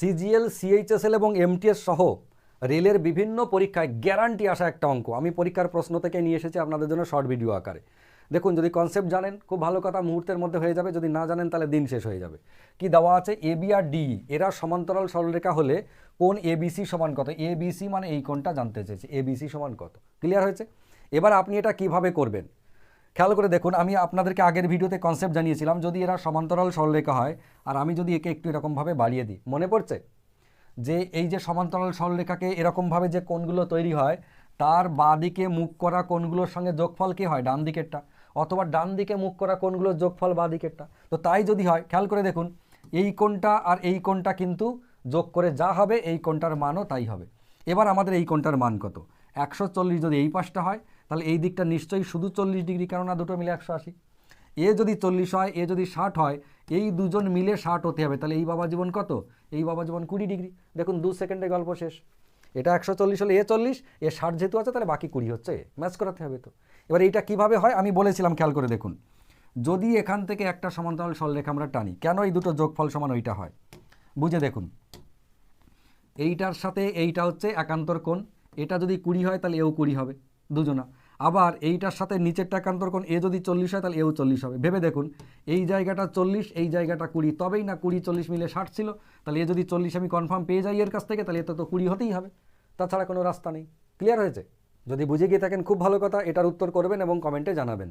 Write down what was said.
CGL, CHSL এবং MTS সহ রেলের বিভিন্ন পরীক্ষায় গ্যারান্টি আসা একটা অঙ্ক আমি পরীক্ষার প্রশ্ন থেকে নিয়ে এসেছি আপনাদের জন্য শর্ট ভিডিও আকারে। দেখুন, যদি কনসেপ্ট জানেন খুব ভালো কথা, মুহূর্তের মধ্যে হয়ে যাবে। যদি না জানেন তাহলে দিন শেষ হয়ে যাবে। কি দেওয়া আছে? এবি আর ডি এরা সমান্তরাল সরলরেখা হলে কোণ এবিসি সমান কত? এবিসি মানে এই কোণটা জানতে চেয়েছে, এবিসি সমান কত। ক্লিয়ার হয়েছে? এবার আপনি এটা কিভাবে করবেন খেয়াল করে দেখুন। আমি আপনাদেরকে আগের ভিডিওতে কনসেপ্ট জানিয়েছিলাম, যদি এরা সমান্তরাল সরলরেখা হয় আর আমি যদি একে একটু এরকমভাবে বাড়িয়ে দিই, মনে পড়ছে যে এই যে সমান্তরাল সরলরেখাকে এরকমভাবে যে কোণগুলো তৈরি হয় তার বাঁ দিকে মুখ করা কোণগুলোর সঙ্গে যোগফল কি হয়? ডান দিকেরটা। অথবা ডান দিকে মুখ করা কোণগুলোর যোগফল বাঁ দিকেরটা। তো তাই যদি হয়, খেয়াল করে দেখুন, এই কোণটা আর এই কোণটা কিন্তু যোগ করে যা হবে এই কোণটার মানও তাই হবে। এবার আমাদের এই কোণটার মান কত? 140 যদি এই পাশটা হয় তাহলে এই দিকটা নিশ্চয়ই শুধু 40 ডিগ্রি, কেননা দুটো মিলে 180। এ যদি 40 হয়, এ যদি 60 হয়, এই দুজন মিলে 60 হতে হবে। তাহলে এই বাবা জীবন কত? এই বাবা জীবন 20 ডিগ্রি। দেখুন 2 সেকেন্ডে গল্প শেষ। এটা 140 হলে এ 40, এ 60 যেহেতু আছে তাহলে বাকি 20 হচ্ছে, ম্যাচ করাতে হবে। তো এবার এইটা কিভাবে হয় আমি বলেছিলাম, খেয়াল করে দেখুন। যদি এখান থেকে একটা সমান্তরাল সরলরেখা আমরা টানি, কেন এই দুটো যোগফল সমান ওইটা হয় বুঝে দেখুন। এইটার সাথে এইটা হচ্ছে একান্তর কোণ। এটা যদি 20 হয় তাহলে এও 20 হবে, দুজনা। আবার এইটার সাথে নিচেরটা একান্তর কোণ, এ যদি 40 হয় তাহলে এও 40 হবে। ভেবে দেখুন, এই জায়গাটা 40, এই জায়গাটা 20, তবেই না 20 40 মিলে 60 ছিল। তাহলে এ যদি 40 আমি কনফার্ম পেয়ে যাই এর কাছ থেকে, তাহলে এতে তো 20 হতেই হবে, তাছাড়া কোনো রাস্তা নেই। ক্লিয়ার হয়েছে? যদি বুঝে গিয়ে থাকেন খুব ভালো কথা, এটার উত্তর করবেন এবং কমেন্টে জানাবেন।